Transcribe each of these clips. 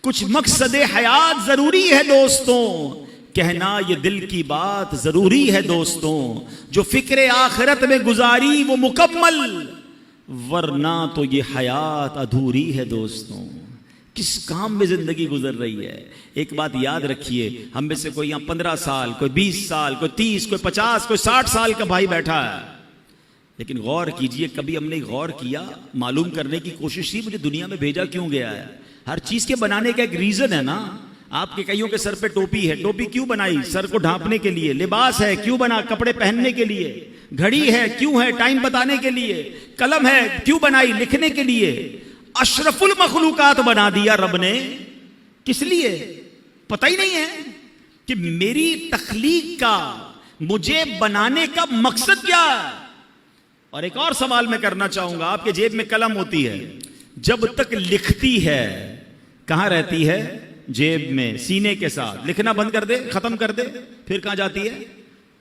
کچھ مقصد حیات ضروری ہے دوستوں، کہنا یہ دل کی بات ضروری ہے دوستوں، جو فکر آخرت میں گزاری وہ مکمل، ورنہ تو یہ حیات ادھوری ہے دوستوں۔ کس کام میں زندگی گزر رہی ہے؟ ایک بات یاد رکھیے، ہم میں سے کوئی یہاں 15 سال، کوئی 20 سال، کوئی 30، کوئی 50، کوئی 60 سال کا بھائی بیٹھا ہے، لیکن غور کیجئے، کبھی ہم نے غور کیا، معلوم کرنے کی کوشش کی مجھے دنیا میں بھیجا کیوں گیا ہے؟ ہر چیز کے بنانے کا ایک ریزن ہے نا۔ آپ کے کئیوں کے سر پہ ٹوپی ہے، ٹوپی کیوں بنائی؟ سر کو ڈھانپنے کے لیے۔ لباس ہے، کیوں بنا؟ کپڑے پہننے کے لیے۔ گھڑی ہے، کیوں ہے؟ ٹائم بتانے کے لیے۔ قلم ہے، کیوں بنائی؟ لکھنے کے لیے۔ اشرف المخلوقات بنا دیا رب نے، کس لیے؟ پتہ ہی نہیں ہے کہ میری تخلیق کا، مجھے بنانے کا مقصد کیا ہے۔ اور ایک اور سوال میں کرنا چاہوں گا، آپ کے جیب میں قلم ہوتی ہے، جب تک لکھتی ہے کہاں رہتی ہے؟ جیب میں، سینے کے ساتھ۔ لکھنا بند کر دے، ختم کر دے، پھر کہاں جاتی ہے؟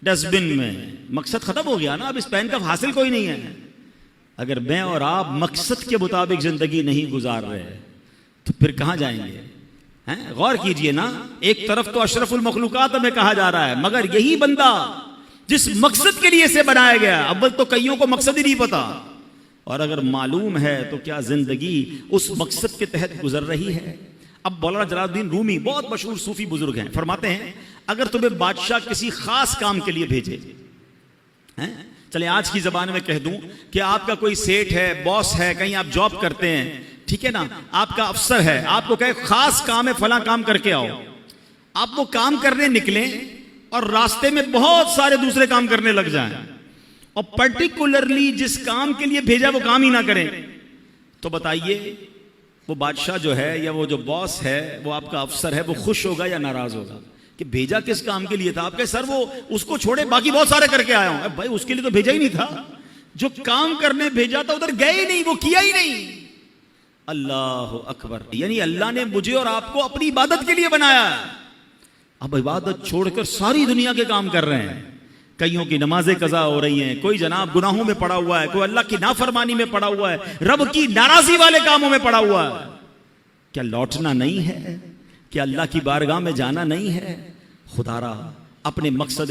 ڈسٹ بن میں۔ مقصد ختم ہو گیا نا، اب اس پین کا حاصل کوئی نہیں ہے۔ اگر میں اور آپ مقصد کے مطابق زندگی نہیں گزار رہے تو پھر کہاں جائیں گے؟ غور کیجئے نا، ایک طرف تو اشرف المخلوقات ہمیں کہا جا رہا ہے، مگر یہی بندہ جس مقصد کے لیے سے بنایا گیا، اول تو کئیوں کو مقصد ہی نہیں پتا، اور اگر معلوم ہے تو کیا زندگی اس مقصد کے تحت گزر رہی ہے؟ اب مولانا جلال الدین رومی بہت مشہور صوفی بزرگ ہیں، فرماتے ہیں اگر تمہیں بادشاہ کسی خاص کام کے لیے بھیجے، چلیں آج کی زبان میں کہہ دوں کہ آپ کا کوئی سیٹ ہے، باس ہے، کہیں آپ جاب کرتے ہیں، ٹھیک ہے نا، آپ کا افسر ہے، آپ کو کہے خاص کام ہے، فلاں کام کر کے آؤ، آپ وہ کام کرنے نکلیں اور راستے میں بہت سارے دوسرے کام کرنے لگ جائیں، اور پرٹیکولرلی جس کام کے لیے بھیجا وہ کام ہی نہ کریں، تو بتائیے وہ بادشاہ جو ہے یا وہ جو باس ہے، وہ آپ کا افسر ہے، وہ خوش ہوگا یا ناراض ہوگا؟ کہ بھیجا کس کام کے لیے تھا؟ آپ کے سر وہ اس کو چھوڑے باقی بہت سارے کر کے آیا ہوں۔ بھائی اس کے لیے تو بھیجا ہی نہیں تھا، جو کام کرنے بھیجا تھا ادھر گئے ہی نہیں، وہ کیا ہی نہیں۔ اللہ اکبر، یعنی اللہ نے مجھے اور آپ کو اپنی عبادت کے لیے بنایا ہے، اب عبادت چھوڑ کر ساری دنیا کے کام کر رہے ہیں۔ کئیوں کی نمازیں قضا ہو رہی ہیں، کوئی جناب گناہوں میں پڑا ہوا ہے، کوئی اللہ کی نافرمانی میں پڑا ہوا ہے، رب کی ناراضی والے کاموں میں پڑا ہوا ہے۔ کیا لوٹنا نہیں ہے؟ کیا اللہ کی بارگاہ میں جانا نہیں ہے؟ خدا را اپنے مقصد